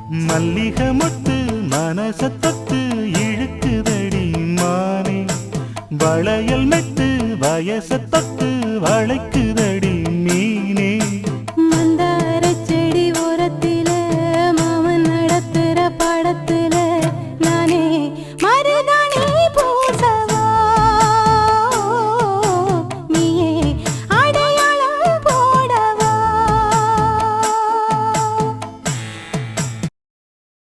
மல்லிகை மொட்டு மனச தொட்டு இழுக்குதடி மானே வளையல் மெட்டு வயச தொட்டு வளைக்கு